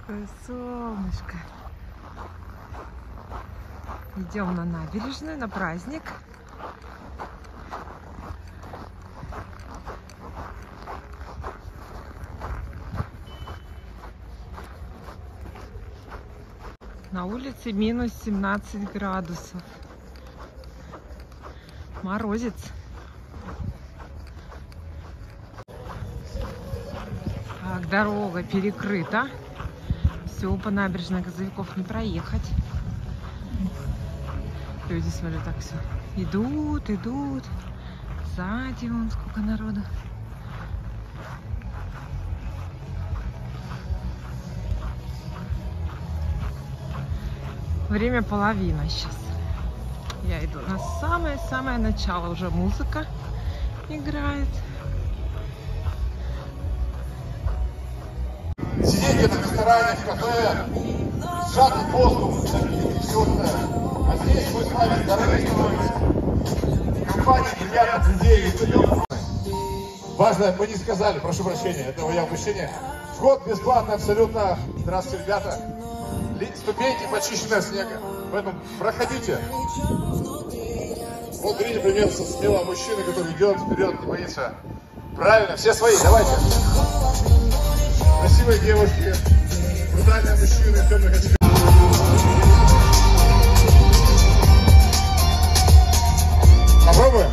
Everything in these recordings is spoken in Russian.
Какое солнышко. Идем на набережную, на праздник. На улице минус 17 градусов. Морозец. Так, дорога перекрыта. Все, по набережной Газовиков не проехать. Люди, смотрю, так все идут, идут. Сзади вон сколько народу. Время половина сейчас. Я иду на самое-самое начало. Уже музыка играет. Сидите на ресторане, в кафе, сжатый воздух, напитки, все это. А здесь мы с вами здоровы становимся. Компания приятных людей. Важно, мы не сказали, прошу прощения, это мое упущение. Вход бесплатный абсолютно. Здравствуйте, ребята. Ступеньки почищены от снега. Поэтому проходите. Вот видите, пример смелого мужчины, который идет вперед, не боится. Правильно, все свои, давайте. Красивые девушки, брутальные мужчины в темных очках. Попробуем.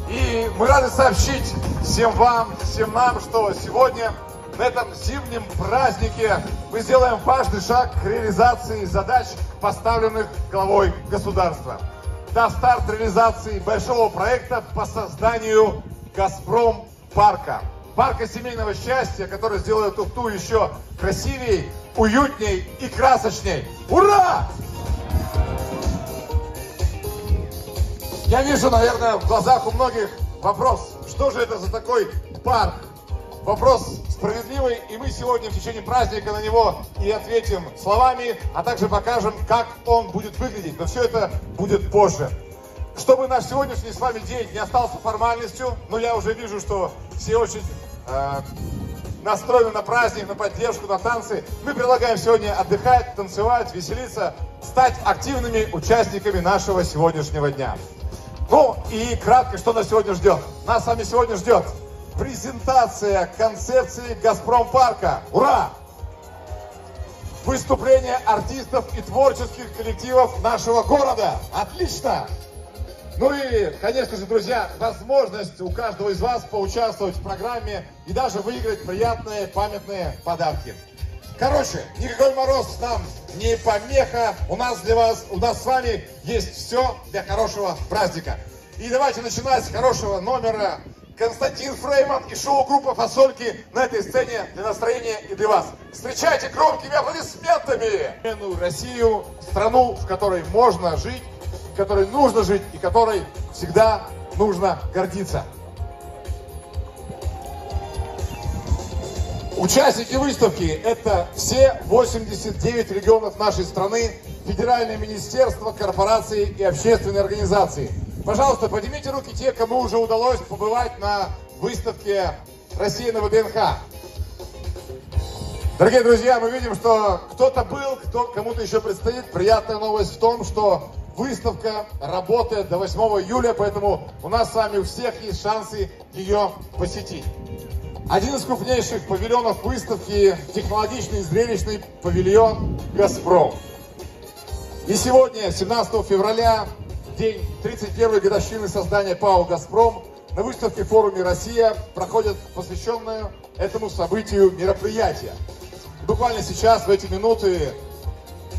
И мы рады сообщить всем вам, всем нам, что сегодня на этом зимнем празднике мы сделаем важный шаг к реализации задач, поставленных главой государства. Это старт реализации большого проекта по созданию «Газпром-парка». Парка семейного счастья, который сделает Ухту еще красивее, уютней и красочней. Ура! Я вижу, наверное, в глазах у многих вопрос, что же это за такой парк? Вопрос справедливый, и мы сегодня в течение праздника на него и ответим словами, а также покажем, как он будет выглядеть. Но все это будет позже. Чтобы наш сегодняшний с вами день не остался формальностью, но я уже вижу, что все очень настроены на праздник, на поддержку, на танцы. Мы предлагаем сегодня отдыхать, танцевать, веселиться, стать активными участниками нашего сегодняшнего дня. Ну и кратко, что нас сегодня ждет. Нас с вами сегодня ждет презентация концепции «Газпром-парка». Ура! Выступление артистов и творческих коллективов нашего города. Отлично! Ну и, конечно же, друзья, возможность у каждого из вас поучаствовать в программе и даже выиграть приятные памятные подарки. Короче, никакой мороз нам не помеха. У нас с вами есть все для хорошего праздника. И давайте начинать с хорошего номера. Константин Фрейман и шоу-группа «Фасольки» на этой сцене для настроения и для вас. Встречайте громкими аплодисментами Россию, страну, в которой можно жить, в которой нужно жить и которой всегда нужно гордиться. Участники выставки – это все 89 регионов нашей страны, федеральные министерства, корпорации и общественные организации. Пожалуйста, поднимите руки те, кому уже удалось побывать на выставке России на ВДНХ. Дорогие друзья, мы видим, что кто-то был, кому-то еще предстоит. Приятная новость в том, что выставка работает до 8 июля, поэтому у нас с вами у всех есть шансы ее посетить. Один из крупнейших павильонов выставки – технологичный и зрелищный павильон «Газпром». И сегодня, 17 февраля, день 31-й годовщины создания ПАО «Газпром», на выставке «Форуме Россия» проходит посвященное этому событию мероприятие. Буквально сейчас, в эти минуты,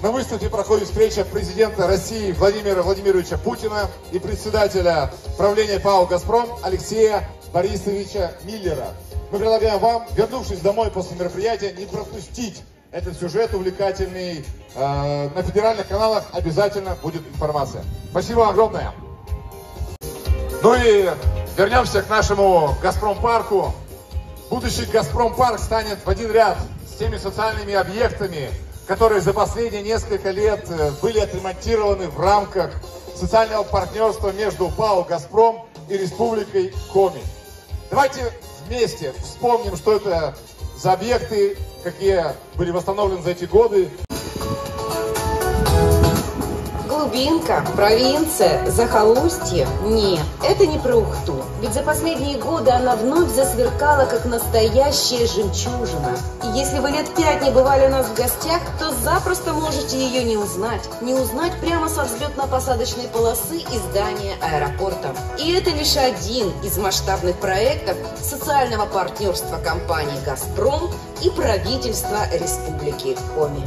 на выставке проходит встреча президента России Владимира Владимировича Путина и председателя правления ПАО «Газпром» Алексея Борисовича Миллера. Мы предлагаем вам, вернувшись домой после мероприятия, не пропустить этот сюжет увлекательный. На федеральных каналах обязательно будет информация. Спасибо огромное. Ну и вернемся к нашему «Газпром-парку». Будущий «Газпром-парк» станет в один ряд с теми социальными объектами, которые за последние несколько лет были отремонтированы в рамках социального партнерства между ПАО «Газпром» и Республикой Коми. Давайте вместе вспомним, что это за объекты, какие были восстановлены за эти годы. Глубинка, провинция, захолустье? Нет, это не про Ухту. Ведь за последние годы она вновь засверкала, как настоящая жемчужина. И если вы лет 5 не бывали у нас в гостях, то запросто можете ее не узнать. Не узнать прямо со взлетно-посадочной полосы и здания аэропорта. И это лишь один из масштабных проектов социального партнерства компании «Газпром» и правительства Республики Коми.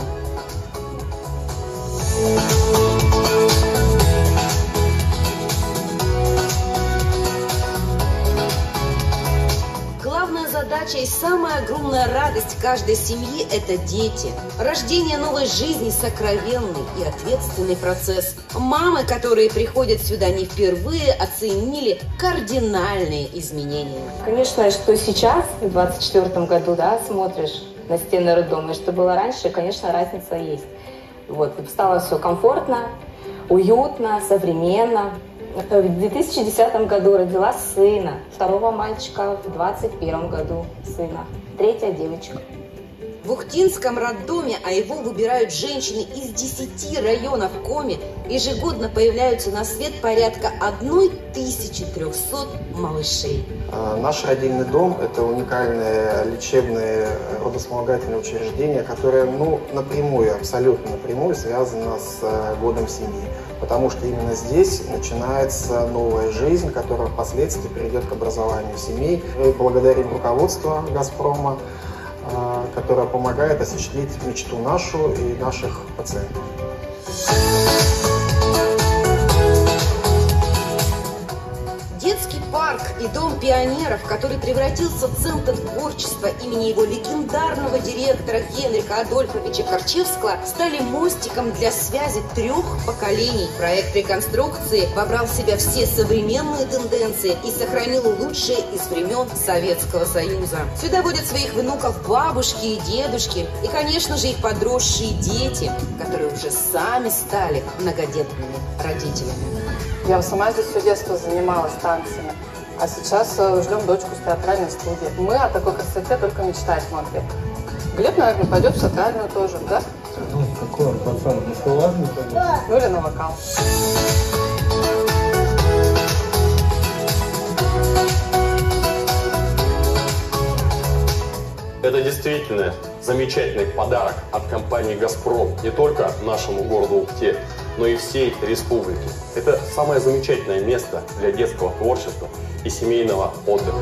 Главная задача и самая огромная радость каждой семьи – это дети. Рождение новой жизни – сокровенный и ответственный процесс. Мамы, которые приходят сюда не впервые, оценили кардинальные изменения. Конечно, что сейчас, в 2024 году, да, смотришь на стены роддома, и что было раньше, конечно, разница есть. Вот, стало все комфортно, уютно, современно. В 2010 году родила сына, второго мальчика в 2021 году сына, третья девочка. В Ухтинском роддоме, а его выбирают женщины из 10 районов Коми, ежегодно появляются на свет порядка 1300 малышей. Наш родильный дом – это уникальное лечебное родовспомогательное учреждение, которое напрямую, абсолютно напрямую связано с годом семьи. Потому что именно здесь начинается новая жизнь, которая впоследствии приведет к образованию семей. Мы благодарим руководство «Газпрома», которое помогает осуществить мечту нашу и наших пациентов. Детский парк и дом пионеров, который превратился в центр творчества имени его легендарного директора Генриха Адольфовича Корчевского, стали мостиком для связи 3 поколений. Проект реконструкции вобрал в себя все современные тенденции и сохранил лучшие из времен Советского Союза. Сюда водят своих внуков бабушки и дедушки, и, конечно же, их подросшие дети, которые уже сами стали многодетными родителями. Я сама здесь все детство занималась танцами, а сейчас ждем дочку с театральной студии. Мы о такой красоте только мечтать могли. Глеб, наверное, пойдет в театральную тоже, да? Ну, какой он пацан, на школах не пойдет? Ну или на вокал. Это действительно замечательный подарок от компании «Газпром» не только нашему городу Ухте, но и всей республике. Это самое замечательное место для детского творчества и семейного отдыха.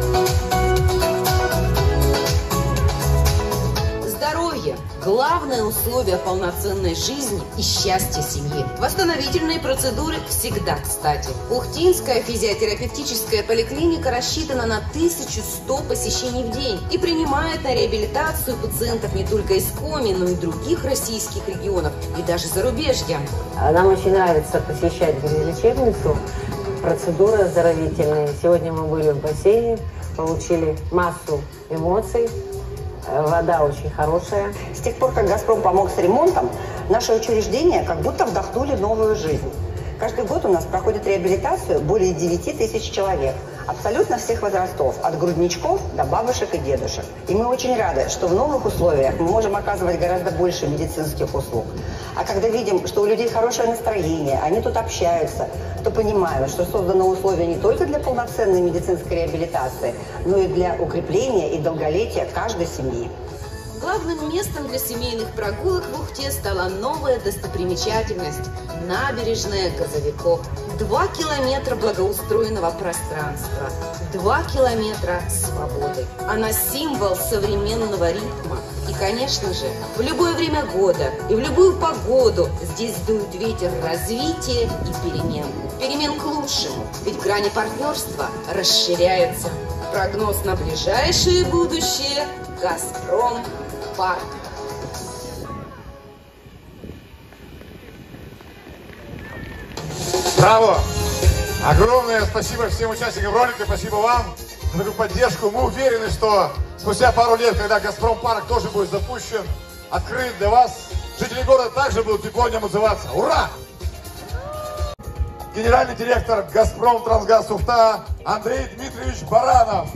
Здоровье – главное условие полноценной жизни и счастья семьи. Восстановительные процедуры всегда кстати. Ухтинская физиотерапевтическая поликлиника рассчитана на 1100 посещений в день и принимает на реабилитацию пациентов не только из Коми, но и других российских регионов и даже зарубежья. Нам очень нравится посещать лечебницу, процедуры оздоровительные. Сегодня мы были в бассейне, получили массу эмоций. Вода очень хорошая. С тех пор, как «Газпром» помог с ремонтом, наши учреждения как будто вдохнули новую жизнь. Каждый год у нас проходит реабилитацию более 9 тысяч человек. Абсолютно всех возрастов, от грудничков до бабушек и дедушек. И мы очень рады, что в новых условиях мы можем оказывать гораздо больше медицинских услуг. А когда видим, что у людей хорошее настроение, они тут общаются, то понимаем, что созданы условия не только для полноценной медицинской реабилитации, но и для укрепления и долголетия каждой семьи. Главным местом для семейных прогулок в Ухте стала новая достопримечательность – набережная Газовиков. 2 километра благоустроенного пространства, 2 километра свободы. Она символ современного ритма. И, конечно же, в любое время года и в любую погоду здесь дует ветер развития и перемен. Перемен к лучшему, ведь грани партнерства расширяются. Прогноз на ближайшее будущее – «Газпром» парк. Браво! Огромное спасибо всем участникам ролика, спасибо вам за такую поддержку. Мы уверены, что спустя пару лет, когда «Газпром парк» тоже будет запущен, открыт для вас, жители города также будут тепло о нем отзываться. Ура! Генеральный директор «Газпром Трансгаз Ухта» Андрей Дмитриевич Баранов.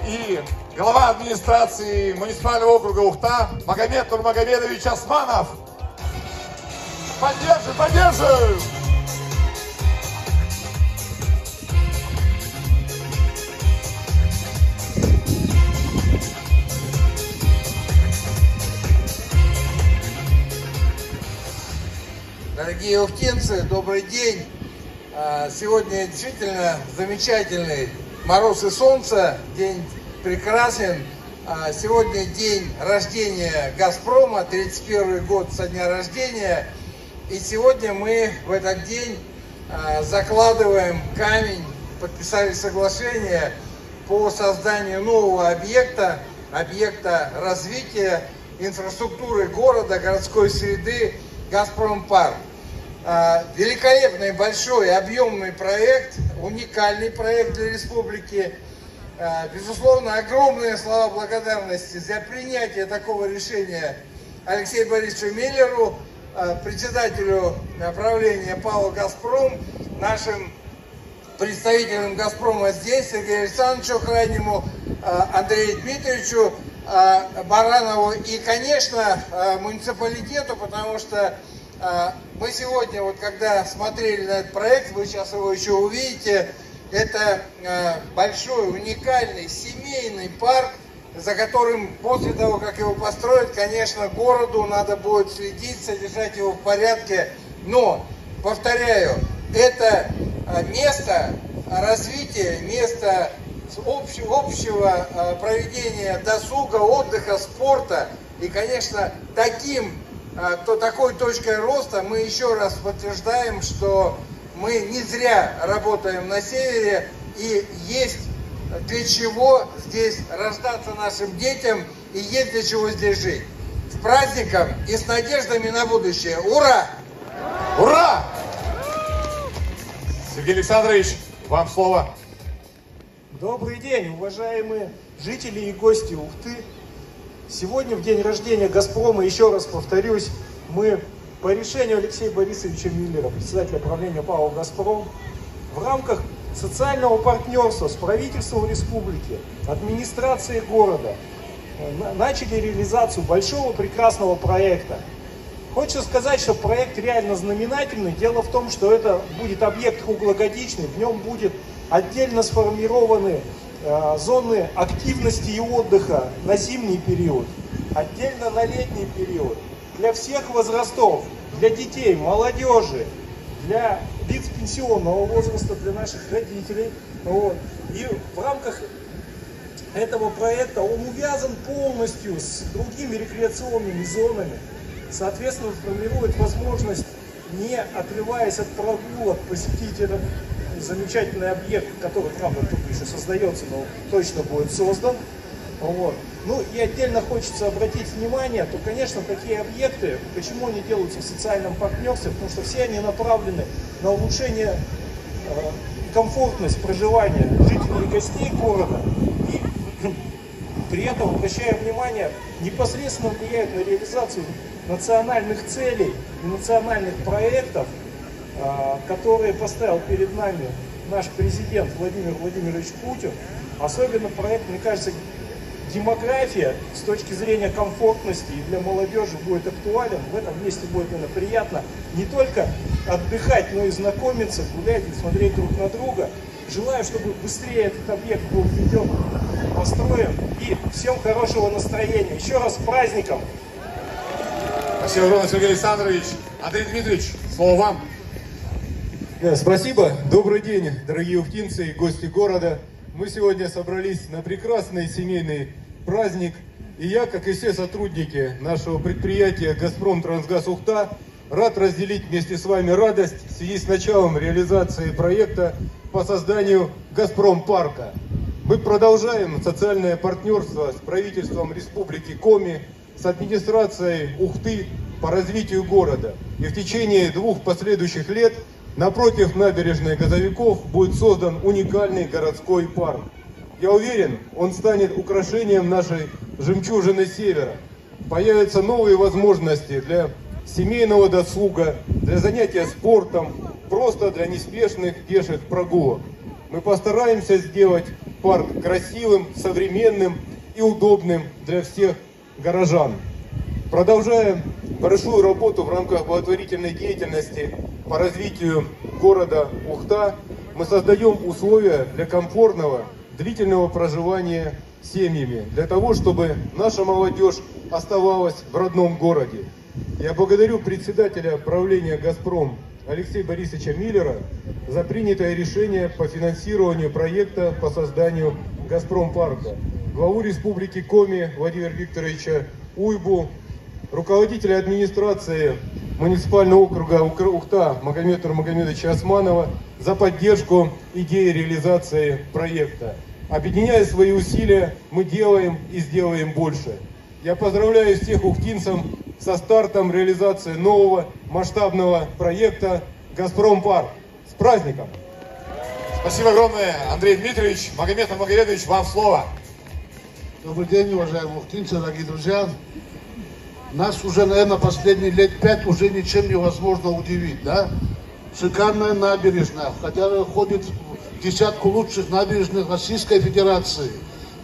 и глава администрации муниципального округа Ухта Магомед Нурмагомедович Османов. Поддержим, поддержим! Дорогие ухтинцы, добрый день! Сегодня действительно замечательный мороз и солнце, день прекрасен. Сегодня день рождения «Газпрома», 31-й год со дня рождения. И сегодня мы в этот день закладываем камень, подписали соглашение по созданию нового объекта развития инфраструктуры города, городской среды «Газпромпарк». Великолепный, большой, объемный проект, уникальный проект для республики. Безусловно, огромные слова благодарности за принятие такого решения Алексею Борисовичу Миллеру, председателю правления ПАО «Газпром», нашим представителям «Газпрома» здесь, Сергею Александровичу Крайнему, Андрею Дмитриевичу Баранову и, конечно, муниципалитету, потому что мы сегодня, вот когда смотрели на этот проект, вы сейчас его еще увидите, это большой, уникальный, семейный парк, за которым после того, как его построят, конечно, городу надо будет следить, содержать его в порядке. Но, повторяю, это место развития, место общего проведения досуга, отдыха, спорта. И, конечно, такой точкой роста мы еще раз подтверждаем, что мы не зря работаем на севере, и есть для чего здесь рождаться нашим детям, и есть для чего здесь жить. С праздником и с надеждами на будущее. Ура! Ура! Сергей Александрович, вам слово. Добрый день, уважаемые жители и гости Ухты. Сегодня, в день рождения «Газпрома», еще раз повторюсь, мы по решению Алексея Борисовича Миллера, председателя правления ПАО «Газпром», в рамках социального партнерства с правительством республики, администрацией города начали реализацию большого прекрасного проекта. Хочется сказать, что проект реально знаменательный. Дело в том, что это будет объект круглогодичный, в нем будет отдельно сформированы зоны активности и отдыха на зимний период, отдельно на летний период, для всех возрастов, для детей, молодежи, для лиц пенсионного возраста, для наших родителей. Вот. И в рамках этого проекта он увязан полностью с другими рекреационными зонами, соответственно, формирует возможность, не отрываясь от прогулок, посетить этот замечательный объект, который, правда, только еще создается, но точно будет создан. Вот. Ну и отдельно хочется обратить внимание, то, конечно, такие объекты, почему они делаются в социальном партнерстве, потому что все они направлены на улучшение и комфортность проживания жителей и гостей города, и при этом, обращая внимание, непосредственно влияют на реализацию национальных целей и национальных проектов, которые поставил перед нами наш президент Владимир Владимирович Путин. Особенно проект, мне кажется, демография с точки зрения комфортности и для молодежи будет актуален. В этом месте будет, наверное, приятно не только отдыхать, но и знакомиться, гулять и смотреть друг на друга. Желаю, чтобы быстрее этот объект был введен, построен. И всем хорошего настроения. Еще раз с праздником! Спасибо огромное, Сергей Александрович. Андрей Дмитриевич, слово вам. Спасибо. Добрый день, дорогие ухтинцы и гости города. Мы сегодня собрались на прекрасный семейный праздник. И я, как и все сотрудники нашего предприятия «Газпром Трансгаз Ухта», рад разделить вместе с вами радость в связи с началом реализации проекта по созданию «Газпромпарка». Мы продолжаем социальное партнерство с правительством Республики Коми, с администрацией Ухты по развитию города. И в течение 2 последующих лет напротив набережной Газовиков будет создан уникальный городской парк. Я уверен, он станет украшением нашей жемчужины Севера. Появятся новые возможности для семейного досуга, для занятия спортом, просто для неспешных пеших прогулок. Мы постараемся сделать парк красивым, современным и удобным для всех горожан. Продолжая большую работу в рамках благотворительной деятельности по развитию города Ухта, мы создаем условия для комфортного, длительного проживания семьями, для того, чтобы наша молодежь оставалась в родном городе. Я благодарю председателя правления «Газпром» Алексея Борисовича Миллера за принятое решение по финансированию проекта по созданию «Газпром-парка», главу Республики Коми Владимира Викторовича Уйбу, руководителя администрации муниципального округа Ухта Магомеда Магомедовича Османова за поддержку идеи реализации проекта. Объединяя свои усилия, мы делаем и сделаем больше. Я поздравляю всех ухтинцев со стартом реализации нового масштабного проекта «Газпром-парк». С праздником! Спасибо огромное, Андрей Дмитриевич. Магомед Магомедович, вам слово. Добрый день, уважаемые ухтинцы, дорогие друзья. Нас уже, наверное, последние лет 5 уже ничем невозможно удивить, да? Шикарная набережная, хотя ходит в десятку лучших набережных Российской Федерации.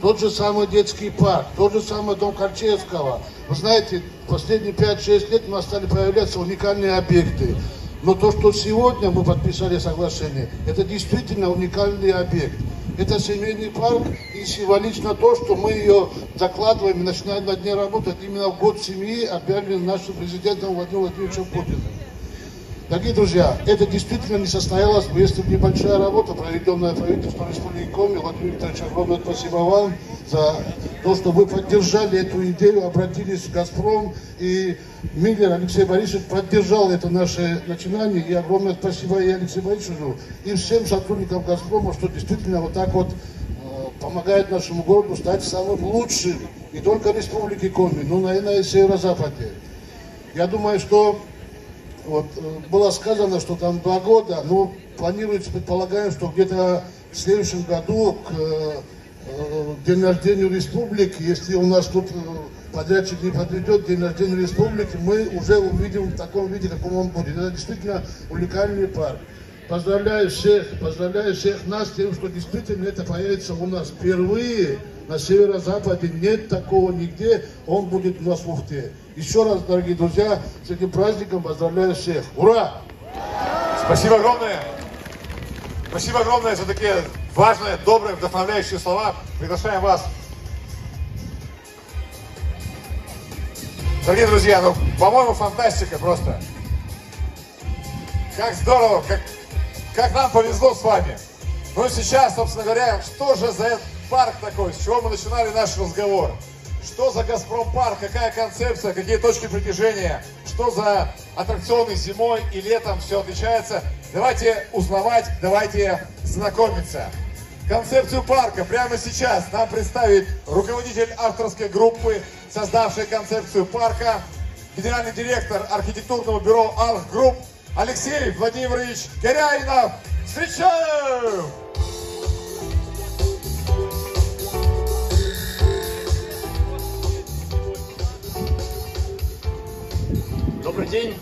Тот же самый детский парк, тот же самый дом Корчевского. Вы знаете, в последние 5-6 лет у нас стали появляться уникальные объекты. Но то, что сегодня мы подписали соглашение, это действительно уникальный объект. Это семейный парк, и символично то, что мы ее закладываем и начинаем над ней работать именно в год семьи, объявленный нашим президентом Владимиром Владимировичем Путиным. Дорогие друзья, это действительно не состоялось бы, если бы небольшая работа, проведенная правительством Республики Коми. Владимир Викторович, огромное спасибо вам за то, что вы поддержали эту идею, обратились в «Газпром», и Миллер Алексей Борисович поддержал это наше начинание. И огромное спасибо и Алексею Борисовичу, и всем сотрудникам «Газпрома», что действительно вот так вот помогает нашему городу стать самым лучшим не только Республики Коми, но, наверное, и Северо-Западе. Я думаю, что вот, было сказано, что там 2 года, но планируется, предполагаем, что где-то в следующем году к день рождения республики, если у нас тут подрядчик не подведет день рождения республики, мы уже увидим в таком виде, каком он будет. Это действительно уникальный парк. Поздравляю всех нас с тем, что действительно это появится у нас впервые на Северо-Западе. Нет такого нигде, он будет у нас в Ухте. Еще раз, дорогие друзья, с этим праздником поздравляю всех. Ура! Спасибо огромное. Спасибо огромное за такие важные, добрые, вдохновляющие слова. Приглашаем вас. Дорогие друзья, ну, по-моему, фантастика просто. Как здорово, как нам повезло с вами. Ну и сейчас, собственно говоря, что же за этот парк такой, с чего мы начинали наш разговор? Что за «Газпром-парк», какая концепция, какие точки притяжения, что за аттракционы зимой и летом, все отличается. Давайте узнавать, давайте знакомиться. Концепцию парка прямо сейчас нам представит руководитель авторской группы, создавшей концепцию парка, генеральный директор архитектурного бюро «Архгрупп» Алексей Владимирович Горяинов. Встречаем! Добрый день.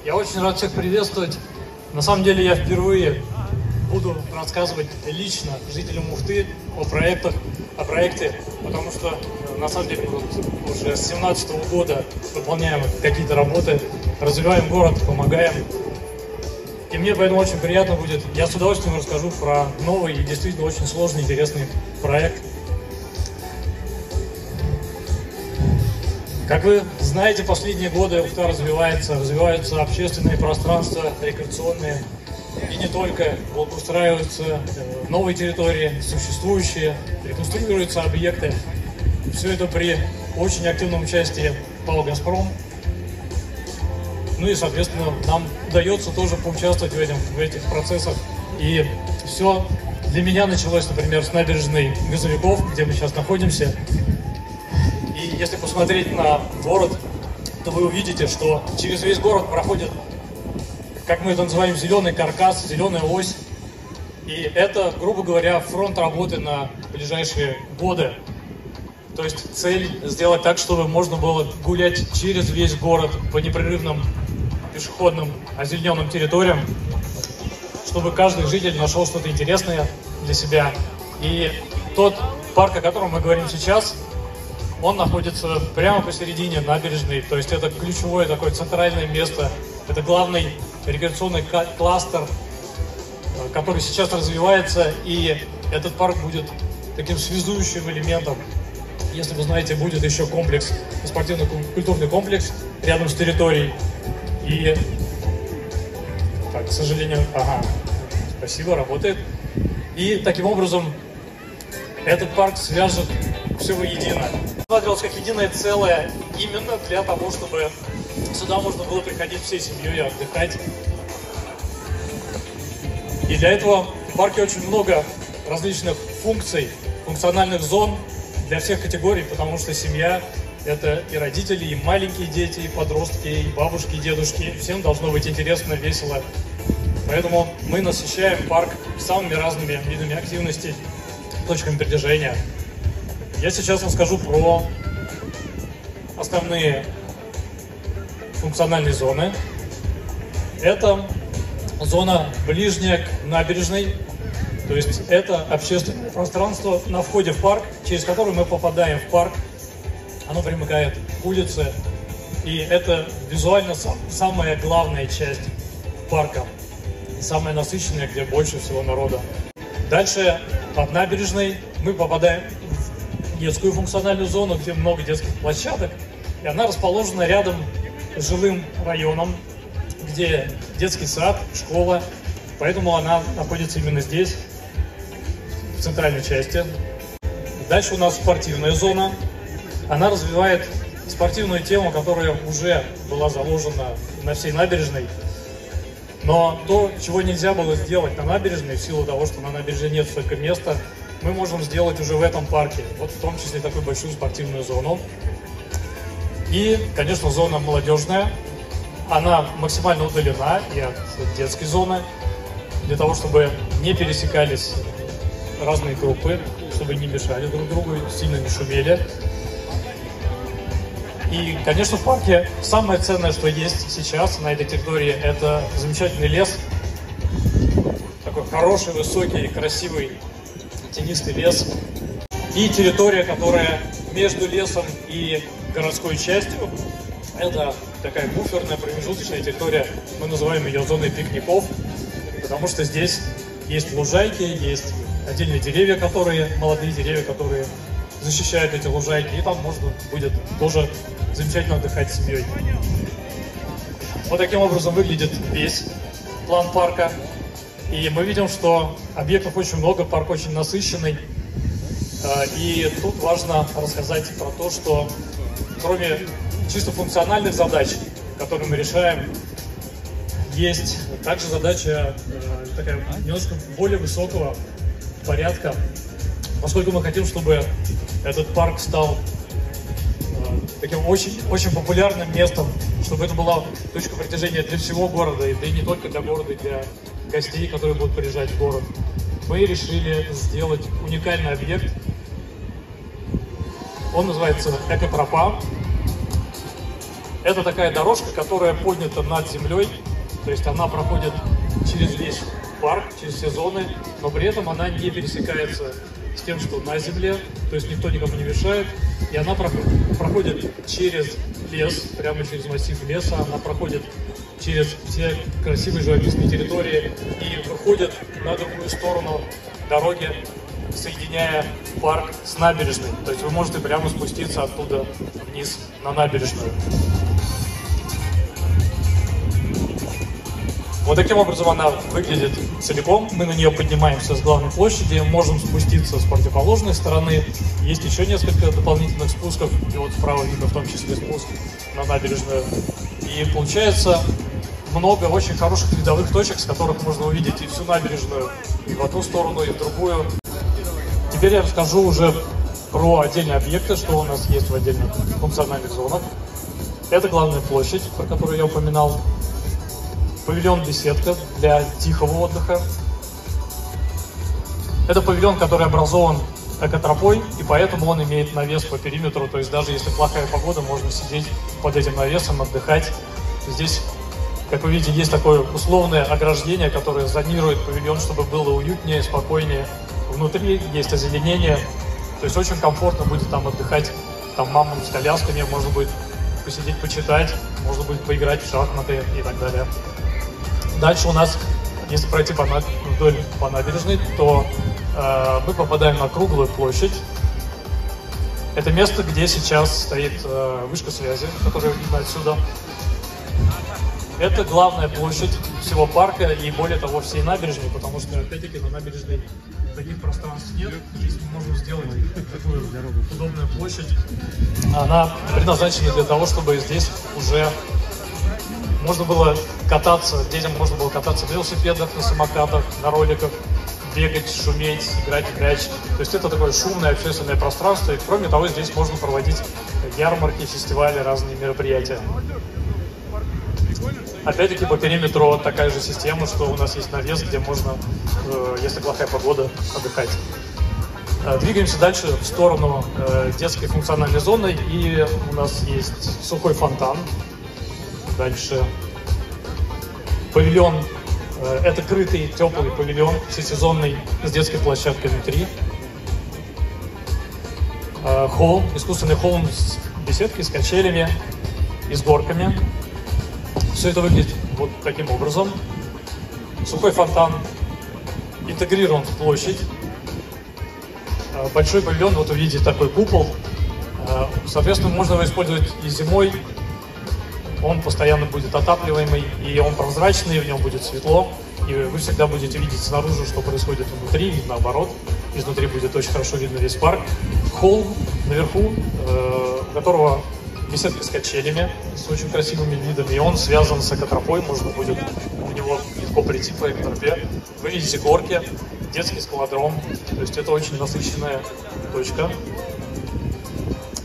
Я очень рад всех приветствовать. На самом деле я впервые буду рассказывать лично жителям Ухты о проекте, потому что на самом деле уже с 2017 года выполняем какие-то работы, развиваем город, помогаем. И мне поэтому очень приятно будет, я с удовольствием расскажу про новый и действительно очень сложный, интересный проект. Как вы знаете, последние годы Ухта развиваются общественные пространства, рекреационные, и не только, благоустраиваются новые территории, существующие, реконструируются объекты. Все это при очень активном участии ПАО «Газпром». Ну и, соответственно, нам удается тоже поучаствовать в этих процессах. И все для меня началось, например, с набережной Газовиков, где мы сейчас находимся. И если посмотреть на город, то вы увидите, что через весь город проходит, как мы это называем, зеленый каркас, зеленая ось. И это, грубо говоря, фронт работы на ближайшие годы. То есть цель сделать так, чтобы можно было гулять через весь город по непрерывным пешеходным озелененным территориям, чтобы каждый житель нашел что-то интересное для себя. И тот парк, о котором мы говорим сейчас, он находится прямо посередине набережной, то есть это ключевое такое центральное место, это главный рекреационный кластер, который сейчас развивается, и этот парк будет таким связующим элементом. Если вы знаете, будет еще комплекс, спортивно-культурный комплекс рядом с территорией. И, так, к сожалению, спасибо, работает. И таким образом этот парк свяжет все воедино. Смотрелось как единое целое именно для того, чтобы сюда можно было приходить всей семьей и отдыхать. И для этого в парке очень много различных функций, функциональных зон для всех категорий, потому что семья – это и родители, и маленькие дети, и подростки, и бабушки, и дедушки. Всем должно быть интересно, весело. Поэтому мы насыщаем парк самыми разными видами активностей, точками притяжения. Я сейчас расскажу про основные функциональные зоны. Это зона ближняя к набережной, то есть это общественное пространство на входе в парк, через которое мы попадаем в парк. Оно примыкает к улице, и это визуально самая главная часть парка, самая насыщенная, где больше всего народа. Дальше от набережной мы попадаем в детскую функциональную зону, где много детских площадок, и она расположена рядом с жилым районом, где детский сад, школа, поэтому она находится именно здесь, в центральной части. Дальше у нас спортивная зона. Она развивает спортивную тему, которая уже была заложена на всей набережной. Но то, чего нельзя было сделать на набережной, в силу того, что на набережной нет столько места, мы можем сделать уже в этом парке. Вот в том числе такую большую спортивную зону. И, конечно, зона молодежная. Она максимально удалена и от детской зоны, для того, чтобы не пересекались разные группы, чтобы не мешали друг другу, сильно не шумели. И, конечно, в парке самое ценное, что есть сейчас на этой территории, это замечательный лес. Такой хороший, высокий, красивый, тенистый лес. И территория, которая между лесом и городской частью, это такая буферная, промежуточная территория. Мы называем ее зоной пикников, потому что здесь есть лужайки, есть отдельные деревья, молодые деревья, которые защищают эти лужайки, и там можно будет тоже замечательно отдыхать с семьей. Вот таким образом выглядит весь план парка. И мы видим, что объектов очень много, парк очень насыщенный. И тут важно рассказать про то, что кроме чисто функциональных задач, которые мы решаем, есть также задача такая немножко более высокого порядка, поскольку мы хотим, чтобы этот парк стал таким очень, очень популярным местом, чтобы это была точка притяжения для всего города, да и не только для города, и для гостей, которые будут приезжать в город. Мы решили сделать уникальный объект. Он называется экотропа. Это такая дорожка, которая поднята над землей, то есть она проходит через весь парк, через все зоны, но при этом она не пересекается с тем, что на земле, то есть никто никому не мешает, и она проходит через лес, прямо через массив леса, она проходит через все красивые живописные территории и выходит на другую сторону дороги, соединяя парк с набережной. То есть вы можете прямо спуститься оттуда вниз на набережную. Вот таким образом она выглядит целиком. Мы на нее поднимаемся с главной площади, можем спуститься с противоположной стороны. Есть еще несколько дополнительных спусков, и вот справа видно в том числе спуск на набережную. И получается много очень хороших видовых точек, с которых можно увидеть и всю набережную, и в одну сторону, и в другую. Теперь я расскажу уже про отдельные объекты, что у нас есть в отдельных функциональных зонах. Это главная площадь, про которую я упоминал. Павильон-беседка для тихого отдыха. Это павильон, который образован экотропой, и поэтому он имеет навес по периметру, то есть даже если плохая погода, можно сидеть под этим навесом, отдыхать. Здесь, как вы видите, есть такое условное ограждение, которое зонирует павильон, чтобы было уютнее, спокойнее внутри есть озеленение, то есть очень комфортно будет там отдыхать, там мамам с колясками, можно будет посидеть, почитать, можно будет поиграть в шахматы и так далее. Дальше у нас, если пройти вдоль по набережной, то мы попадаем на круглую площадь. Это место, где сейчас стоит вышка связи, которая видна отсюда. Это главная площадь всего парка и, более того, всей набережной, потому что, опять-таки, на набережной таких пространств нет. Здесь мы можем сделать такую удобную площадь. Она предназначена для того, чтобы здесь уже можно было кататься, детям можно было кататься на велосипедах, на самокатах, на роликах, бегать, шуметь, играть в мяч. То есть это такое шумное общественное пространство. И, кроме того, здесь можно проводить ярмарки, фестивали, разные мероприятия. Опять-таки по периметру такая же система, что у нас есть навес, где можно, если плохая погода, отдыхать. Двигаемся дальше в сторону детской функциональной зоны, и у нас есть сухой фонтан. Дальше павильон, это крытый теплый павильон, всесезонный, с детской площадкой внутри. Холм, искусственный холм с беседкой, с качелями и с горками. Все это выглядит вот таким образом. Сухой фонтан интегрирован в площадь. Большой павильон, вот вы видите такой купол. Соответственно, можно его использовать и зимой. Он постоянно будет отапливаемый, и он прозрачный, в нем будет светло. И вы всегда будете видеть снаружи, что происходит внутри, и наоборот. Изнутри будет очень хорошо видно весь парк. Холм наверху, у которого беседка с качелями, с очень красивыми видами, и он связан с экотропой, можно будет у него легко прийти по экотропе. Вы видите горки, детский скалодром, то есть это очень насыщенная точка.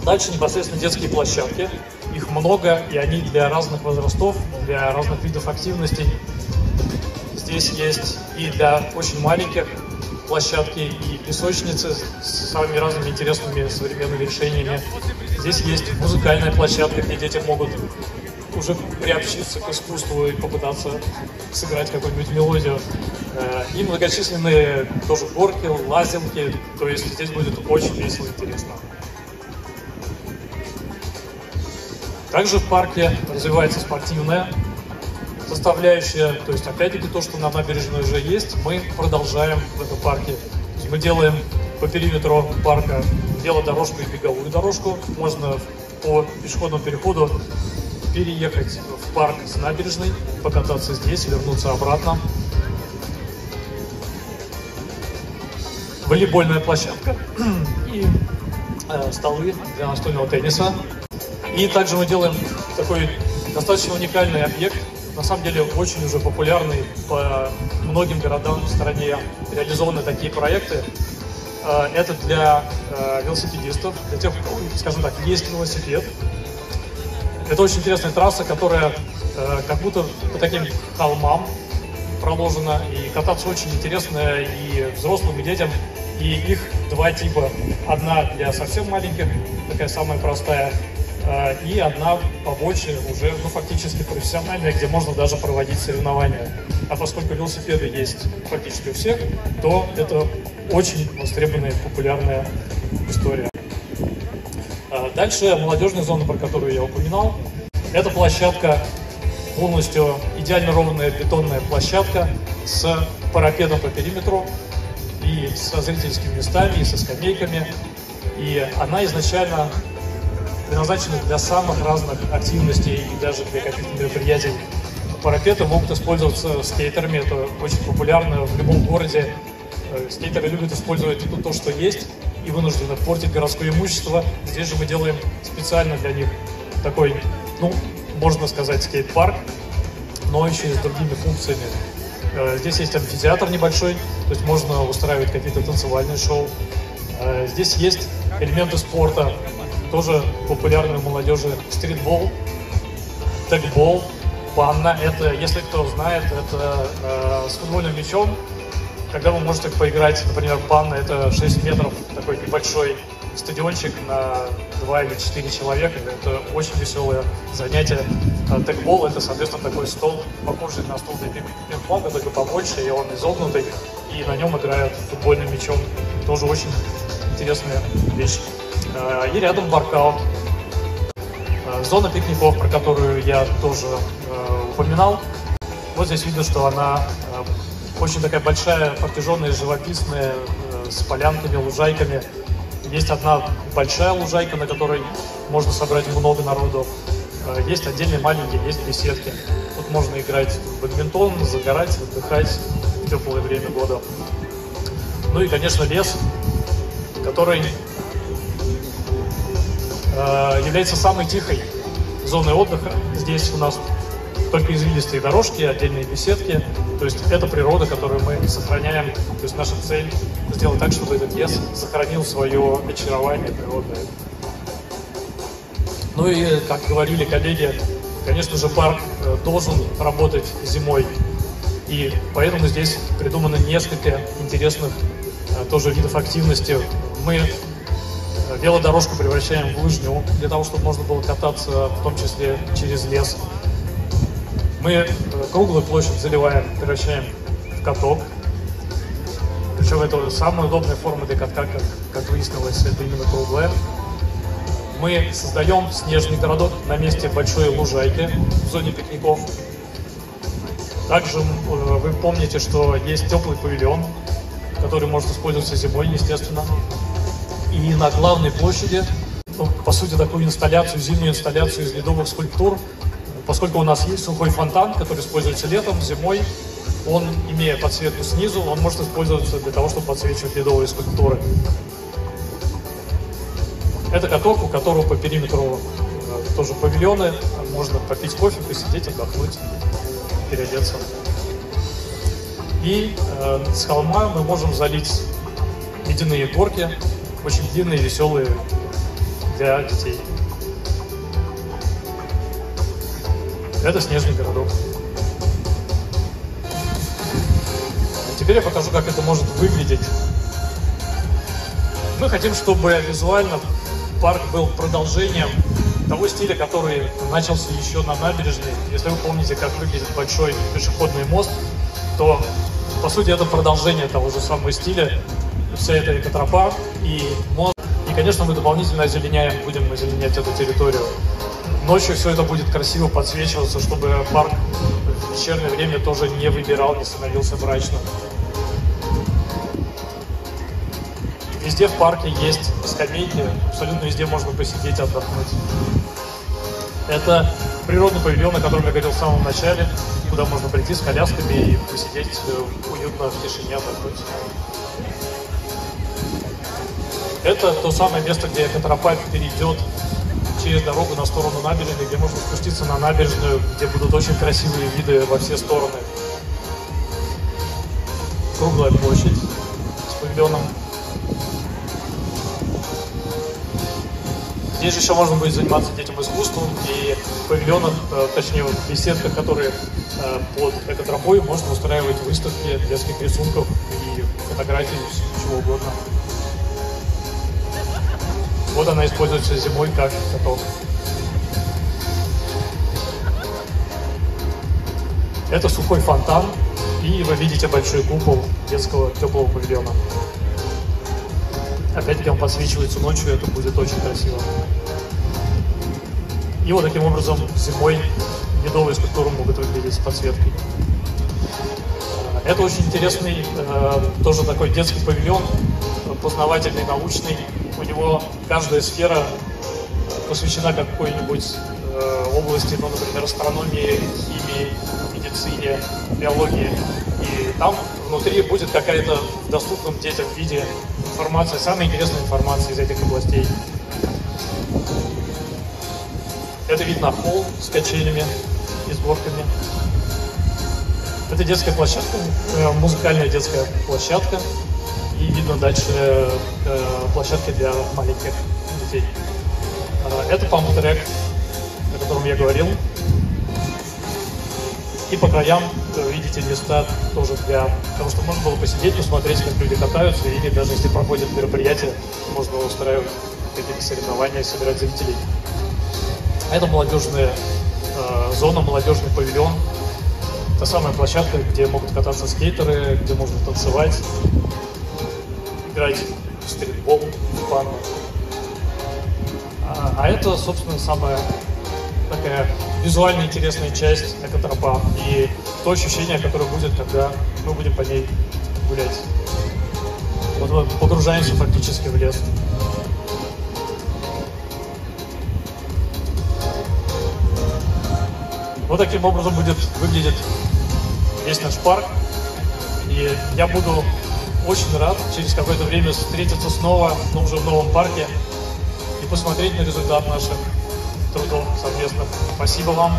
Дальше непосредственно детские площадки, их много, и они для разных возрастов, для разных видов активностей. Здесь есть и для очень маленьких площадки, и песочницы с самыми разными интересными современными решениями. Здесь есть музыкальная площадка, где дети могут уже приобщиться к искусству и попытаться сыграть какую-нибудь мелодию. И многочисленные тоже горки, лазилки, то есть здесь будет очень весело и интересно. Также в парке развивается спортивная составляющая, то есть опять-таки то, что на набережной уже есть, мы продолжаем в этом парке. Мы делаем по периметру парка велодорожку и беговую дорожку. Можно по пешеходному переходу переехать в парк с набережной, покататься здесь, вернуться обратно. Волейбольная площадка и столы для настольного тенниса. И также мы делаем такой достаточно уникальный объект, на самом деле очень уже популярный по многим городам в стране, реализованы такие проекты. Это для велосипедистов, для тех, у кого, скажем так, есть велосипед. Это очень интересная трасса, которая как будто по таким холмам проложена, и кататься очень интересно и взрослым, и детям. И их два типа. Одна для совсем маленьких, такая самая простая, и одна побольше, уже фактически профессиональная, где можно даже проводить соревнования. А поскольку велосипеды есть практически у всех, то это очень востребованная, популярная история. Дальше молодежная зона, про которую я упоминал. Это площадка, полностью идеально ровная бетонная площадка с парапетом по периметру, и со зрительскими местами, и со скамейками. И она изначально предназначены для самых разных активностей и даже для каких-то мероприятий. Парапеты могут использоваться скейтерами, это очень популярно в любом городе. Скейтеры любят использовать то, что есть, и вынуждены портить городское имущество. Здесь же мы делаем специально для них такой, можно сказать, скейт-парк, но еще и с другими функциями. Здесь есть амфитеатр небольшой, то есть можно устраивать какие-то танцевальные шоу. Здесь есть элементы спорта, тоже популярные у молодежи: стритбол, тегбол, панна. Это, если кто знает, это с футбольным мячом, когда вы можете поиграть, например, панна, это 6 метров, такой небольшой стадиончик на 2 или 4 человека. Это очень веселое занятие. Тегбол — это, соответственно, такой стол, похожий на стол для пинг-понга, только побольше, и он изогнутый, и на нем играют футбольным мячом. Тоже очень интересная вещь. И рядом воркаут. Зона пикников, про которую я тоже упоминал. Вот здесь видно, что она очень такая большая, протяженная, живописная, с полянками, лужайками. Есть одна большая лужайка, на которой можно собрать много народу. Есть отдельные маленькие, есть беседки. Тут можно играть в бадминтон, загорать, отдыхать в теплое время года. Ну и, конечно, лес, который является самой тихой зоной отдыха. Здесь у нас только извилистые дорожки, отдельные беседки. То есть это природа, которую мы сохраняем. То есть наша цель сделать так, чтобы этот лес сохранил свое очарование природное. Ну и, как говорили коллеги, конечно же, парк должен работать зимой. И поэтому здесь придумано несколько интересных тоже видов активности. Мы велодорожку превращаем в лыжню, для того, чтобы можно было кататься, в том числе через лес. Мы круглую площадь заливаем, превращаем в каток. Причем это самая удобная форма для катка, как выяснилось, это именно круглая. Мы создаем снежный городок на месте большой лужайки в зоне пикников. Также вы помните, что есть теплый павильон, который может использоваться зимой, естественно. И на главной площади, по сути, такую инсталляцию, зимнюю инсталляцию из ледовых скульптур, поскольку у нас есть сухой фонтан, который используется летом, зимой, он, имея подсветку снизу, он может использоваться для того, чтобы подсвечивать ледовые скульптуры. Это каток, у которого по периметру тоже павильоны, можно попить кофе, посидеть, отдохнуть, переодеться. И с холма мы можем залить ледяные горки, очень длинные, веселые для детей. Это снежный городок. Теперь я покажу, как это может выглядеть. Мы хотим, чтобы визуально парк был продолжением того стиля, который начался еще на набережной. Если вы помните, как выглядит большой пешеходный мост, то, по сути, это продолжение того же самого стиля. Вся эта экотропа и мост. И, конечно, мы дополнительно озеленяем, будем озеленять эту территорию. Ночью все это будет красиво подсвечиваться, чтобы парк в вечернее время тоже не выбирал, не становился мрачным. Везде в парке есть скамейки, абсолютно везде можно посидеть, отдохнуть. Это природный павильон, о котором я говорил в самом начале, куда можно прийти с колясками и посидеть уютно в тишине, отдохнуть. Это то самое место, где экотропа перейдет через дорогу на сторону набережной, где можно спуститься на набережную, где будут очень красивые виды во все стороны. Круглая площадь с павильоном. Здесь еще можно будет заниматься детям искусством, и в павильонах, точнее в беседках, которые под экотропой, можно устраивать выставки детских рисунков и фотографий, чего угодно. Вот она используется зимой как каток. Это сухой фонтан, и вы видите большой купол детского теплого павильона. Опять-таки он подсвечивается ночью, это будет очень красиво. И вот таким образом зимой ледовые скульптуры могут выглядеть с подсветкой. Это очень интересный, тоже такой детский павильон, познавательный, научный. У него каждая сфера посвящена какой-нибудь области, ну, например, астрономии, химии, медицине, биологии. И там внутри будет какая-то в доступном детям виде информация, самая интересная информация из этих областей. Это вид на холл с качелями и с горками. Это детская площадка, музыкальная детская площадка. И видно дальше площадки для маленьких детей. Это памп-трек, о котором я говорил. И по краям видите места тоже для того, чтобы можно было посидеть, посмотреть, как люди катаются, или даже если проходят мероприятия, можно устраивать какие-то соревнования, собирать зрителей. Это молодежная зона, молодежный павильон. Это самая площадка, где могут кататься скейтеры, где можно танцевать, играть в стритбол, в банду. А это, собственно, самая такая визуально интересная часть, это тропа. И то ощущение, которое будет, когда мы будем по ней гулять. Вот мы погружаемся фактически в лес. Вот таким образом будет выглядеть весь наш парк. И я буду очень рад через какое-то время встретиться снова, но уже в новом парке, и посмотреть на результат наших трудов совместных. Спасибо вам.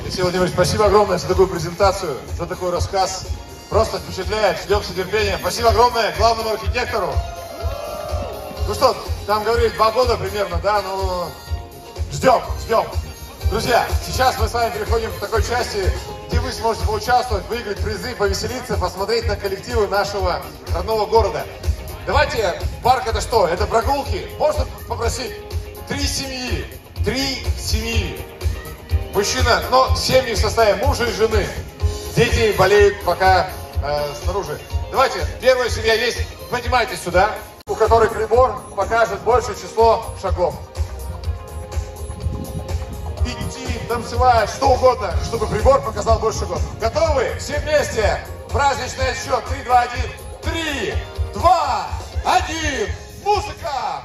Алексей Владимирович, спасибо огромное за такую презентацию, за такой рассказ. Просто впечатляет. Ждем с нетерпением. Спасибо огромное главному архитектору. Ну что, там говорили 2 года примерно, да? Ну, ждем. Друзья, сейчас мы с вами переходим к такой части, где вы сможете поучаствовать, выиграть призы, повеселиться, посмотреть на коллективы нашего родного города. Давайте, парк это что? Это прогулки. Можно попросить 3 семьи. 3 семьи. Мужчина, но семьи в составе мужа и жены. Дети болеют пока снаружи. Давайте, первая семья есть. Поднимайтесь сюда, у которой прибор покажет большее число шагов. Идти, танцевать, что угодно, чтобы прибор показал больше шагов. Готовы? Все вместе. Праздничный отсчет. 3, 2, 1. 3, 2, 1. Музыка!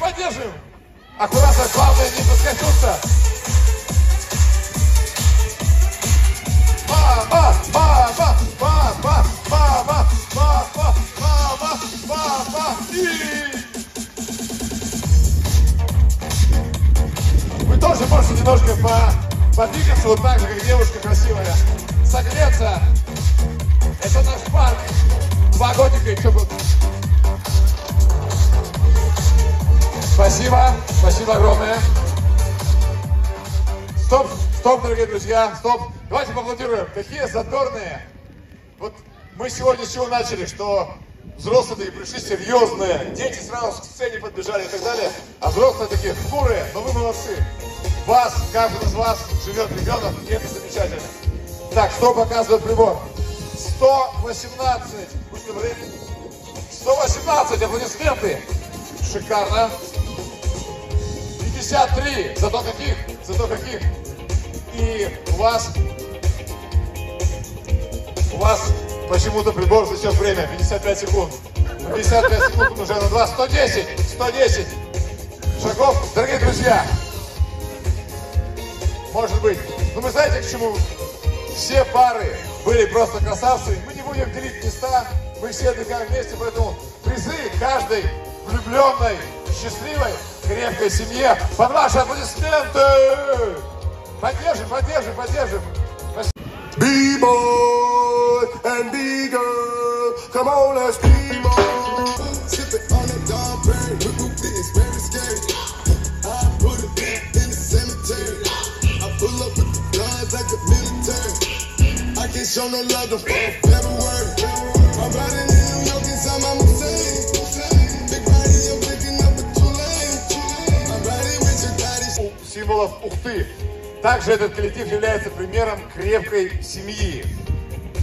Поддержим! Аккуратно, главное не поскользнуться. Вы тоже можете немножко подвигаться вот так же, как девушка красивая. Согреться. Это наш парк. 2 годика и что будет. Спасибо огромное. Стоп, дорогие друзья, стоп. Давайте поаплодируем. Какие задорные. Вот мы сегодня с чего начали, что взрослые пришли серьезные, дети сразу к сцене подбежали и так далее, а взрослые такие хмурые, но вы молодцы. Каждый из вас живет ребенок, и это замечательно. Так, что показывает прибор? 118. Будьте добры. 118, аплодисменты. Шикарно. 53. Зато каких. И у вас почему-то прибор засек время. 55 секунд. 55 секунд уже на 2. 110 шагов. Дорогие друзья, может быть, но вы знаете, к чему? Все пары были просто красавцы. Мы не будем делить места. Мы все отдыхаем вместе, поэтому призы каждой влюбленной, счастливой, крепкой семье под ваши аплодисменты. Поддержим. B-boy and B-girl, come on, let's B-boy. Sipping on that Dom Perry, with Ruthie, it's very scary. I put it in the cemetery. I pull up with the guns like the military. I can't show no love to February. I'm riding in New York inside my Mercedes. Big body, I'm picking up a Tulane. I'm riding with your daddy. Символов Ухты. Также этот коллектив является примером крепкой семьи.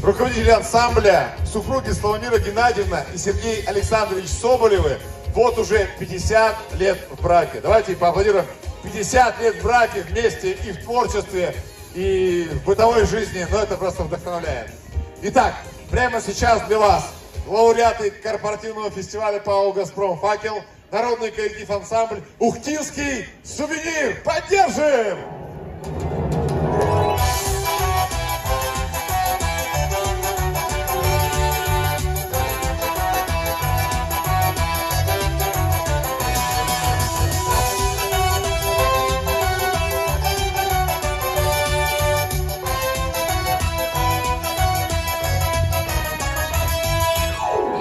Руководители ансамбля, супруги Славомира Геннадьевна и Сергей Александрович Соболевы, вот уже 50 лет в браке. Давайте поаплодируем. 50 лет в браке вместе и в творчестве, и в бытовой жизни, но это просто вдохновляет. Итак, прямо сейчас для вас лауреаты корпоративного фестиваля ПАО «Газпром Факел», народный коллектив ансамбль «Ухтинский сувенир». Поддержим!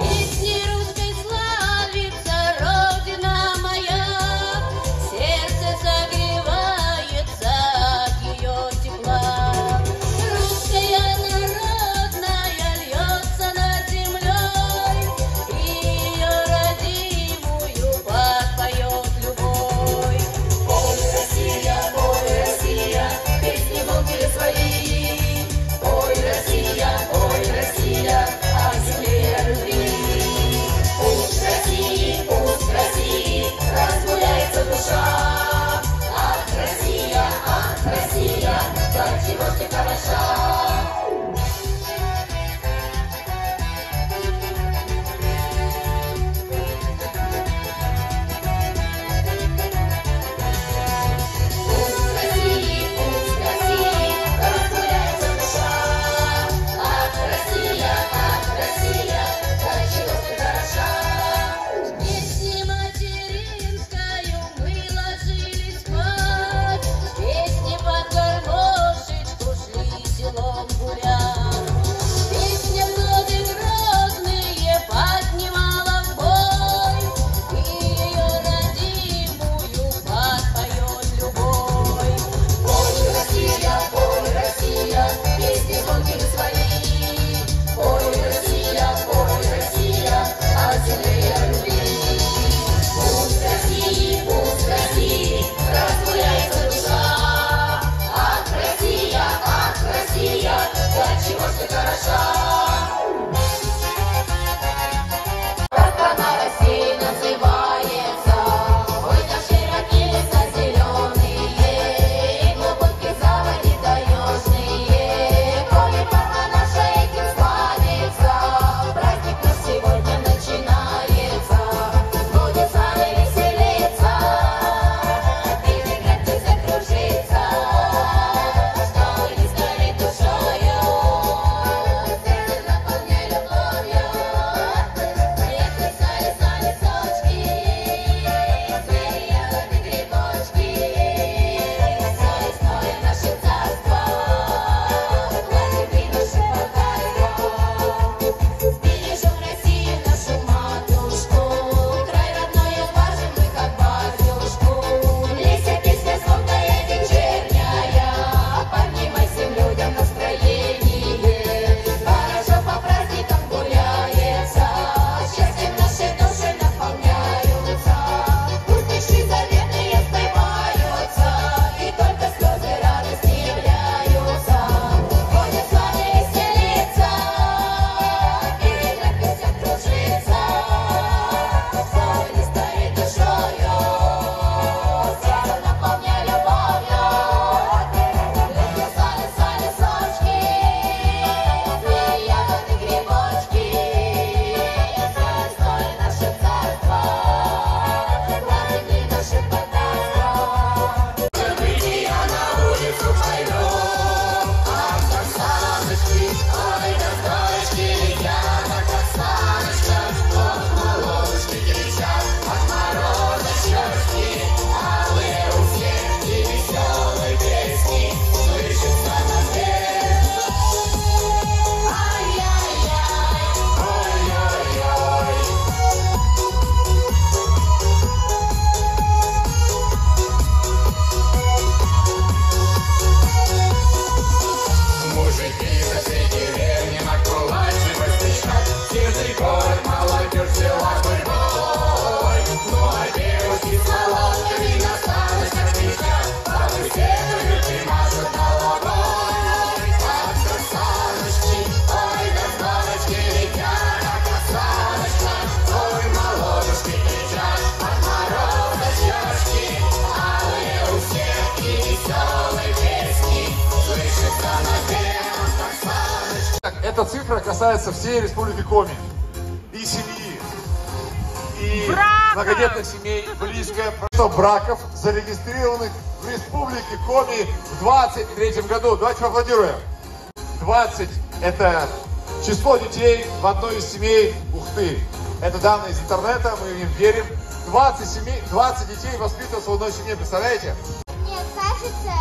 Песни русской славится Родина эта цифра касается всей Республики Коми. И семьи, и многодетных семей, близкое браков, зарегистрированных в Республике Коми в 2023 году. Давайте поаплодируем. 20 – это число детей в одной из семей Ухты. Это данные из интернета, мы им верим. 20 детей воспитываются в одной семье, представляете? Мне кажется,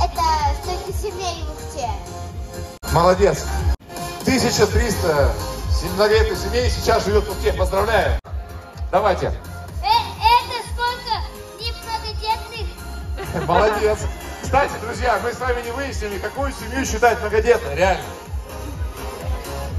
это столько семей в Ухте. Молодец. 1300 многодетных семей сейчас живет в Ухте. Поздравляю. Давайте. Это сколько немногодетных? Молодец. Кстати, друзья, мы с вами не выяснили, какую семью считать многодетной, реально.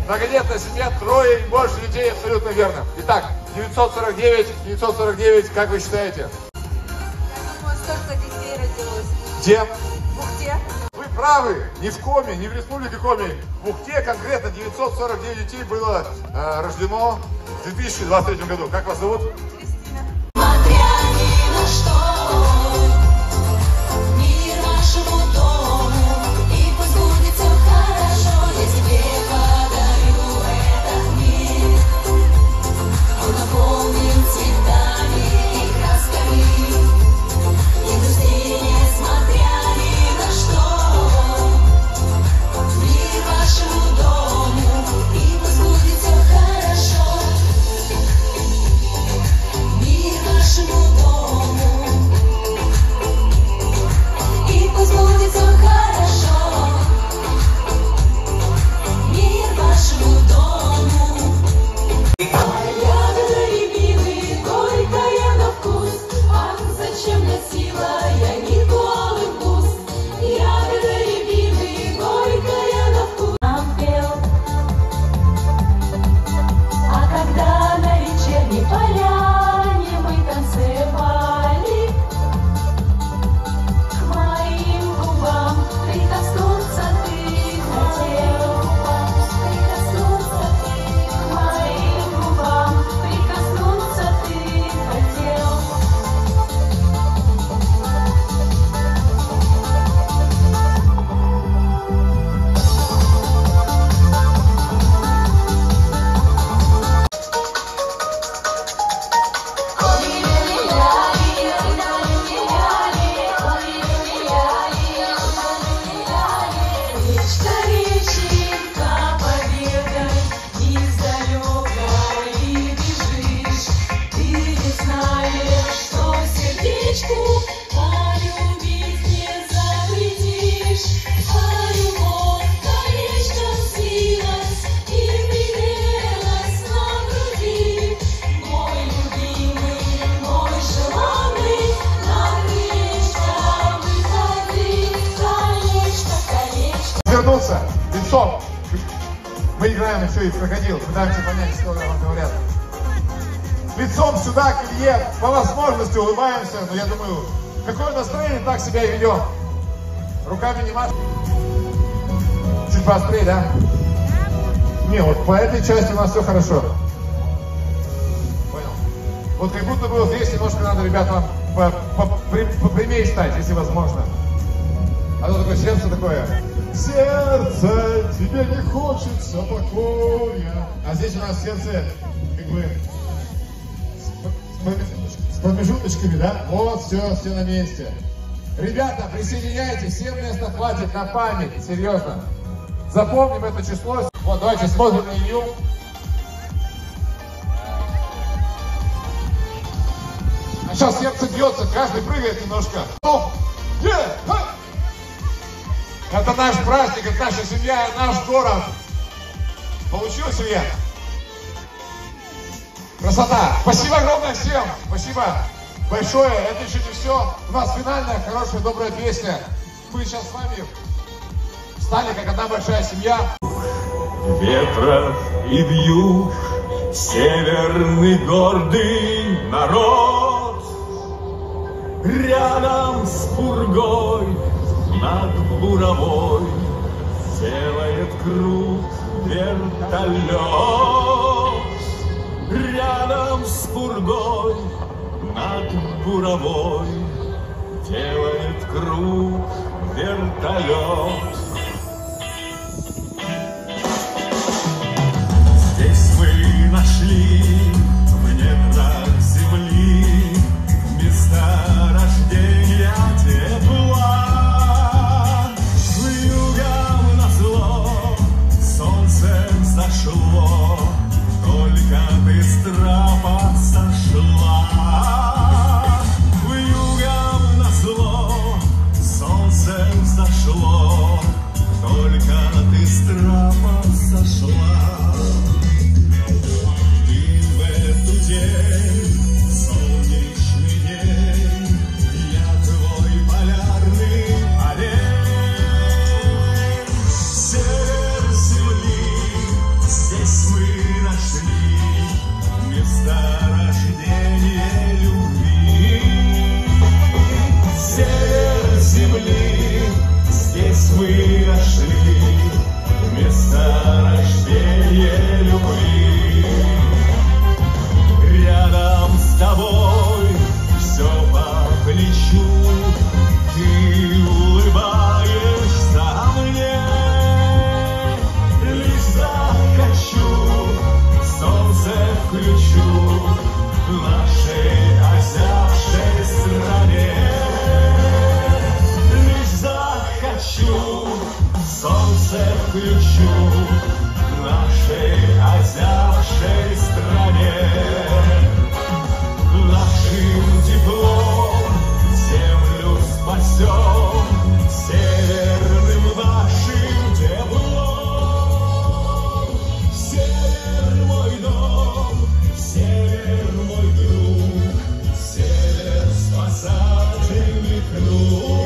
Многодетная семья, 3 и больше детей, абсолютно верно. Итак, 949, как вы считаете? Я думаю, столько детей родилось. Где? В Ухте. Вы правы, не в Коми, не в Республике Коми. В Ухте конкретно 949 детей было рождено в 2023 году. Как вас зовут? Кристина. Вернуться лицом. Мы играем еще и в крокодил. Пытаемся понять, что нам говорят. Лицом сюда, к Илье. По возможности улыбаемся. Но я думаю, какое настроение, так себя и ведем. Руками не машем. Чуть поострее, да? Не, вот по этой части у нас все хорошо. Понял. Вот как будто бы вот здесь немножко надо, ребят, вам попрямее стать, если возможно. А то такое сердце такое. Сердце, тебе не хочется покоя. А здесь у нас сердце как бы с промежуточками, да? Вот, все на месте. Ребята, присоединяйтесь, 7 мест хватит на память, серьезно. Запомним это число. Вот, давайте смотрим на Илью. А сейчас сердце бьется, каждый прыгает немножко. Это наш праздник, это наша семья, наш город. Получилось, Илья? Красота. Спасибо огромное всем. Спасибо большое. Это еще не все. У нас финальная, хорошая, добрая песня. Мы сейчас с вами стали как одна большая семья. Ветров и вьюг, северный гордый народ, рядом с пургой над буровой делает круг вертолет. Рядом с пургой над буровой делает круг вертолет. взошло, только ты с трапа сошла. Вьюгам назло солнце взошло, только ты с трапа сошла. И в эту день, солнечный день, я твой полярный олень. Север земли, здесь мы нашли место рождения любви. Север земли, здесь мы нашли место рождения любви. Рядом с тобой все по плечу, ты улыбаешься мне. Лишь захочу, солнце включу в нашей озябшей стране. Лишь захочу, солнце включу в нашей озябшей стране. Нашим теплом землю спасем, северным нашим теплом. Север мой дом, север мой друг, север спасательный круг.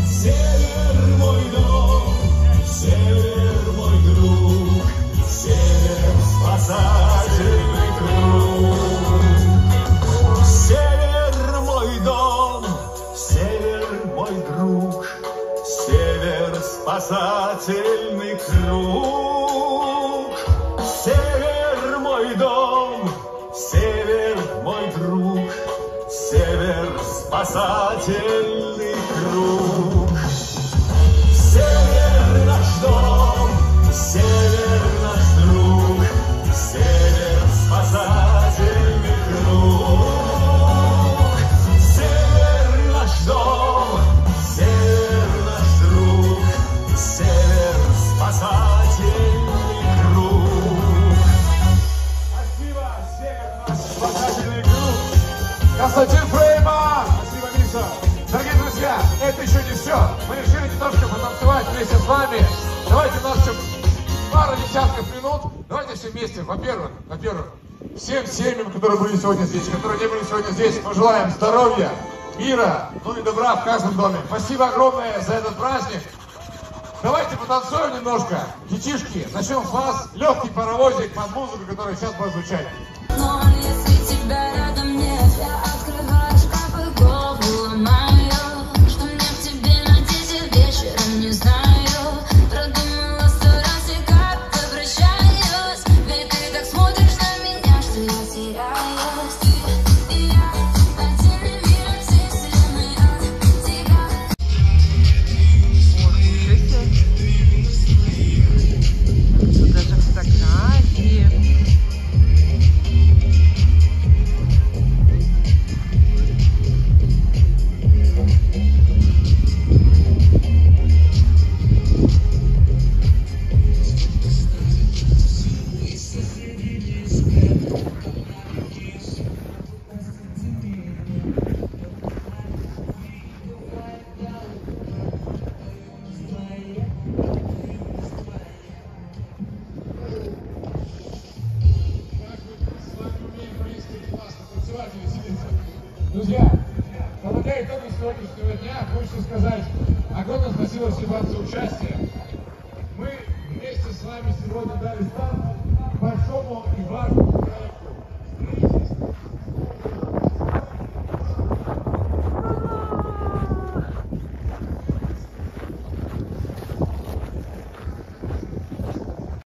Север мой дом, север мой друг, север спасательный круг. Север мой дом, север мой друг, север спасательный круг. Север мой дом, север мой друг, север спасательный круг. Север наш дом, север наш друг, север спасательный круг. Север наш дом, север наш друг, север спасательный круг. Спасибо, север наш спасательный круг. Константин Фрейман! Спасибо, Миша! Дорогие друзья, это еще не все. Мы решили немножко потанцевать вместе с вами. Давайте у нас еще пару десятков минут. Давайте все вместе. Во-первых, всем семьям, которые были сегодня здесь, которые не были сегодня здесь, пожелаем здоровья, мира, ну и добра в каждом доме. Спасибо огромное за этот праздник. Давайте потанцуем немножко. Детишки, начнем с вас. Легкий паровозик под музыку, которая сейчас будет звучать. Но если тебя рядом нет, я открываю шкаф и голову ломаю. Что мне к тебе надеть вечером, не знаю. Продумала 100 раз и как обращаюсь. Ведь ты так смотришь на меня, что я теряюсь. И я отдельный мир от всей вселенной от тебя. Вот, тут даже фотографии. Друзья, подводя итоги сегодняшнего дня, хочется сказать огромное спасибо всем вам за участие. Мы вместе с вами сегодня дали старт большому и важному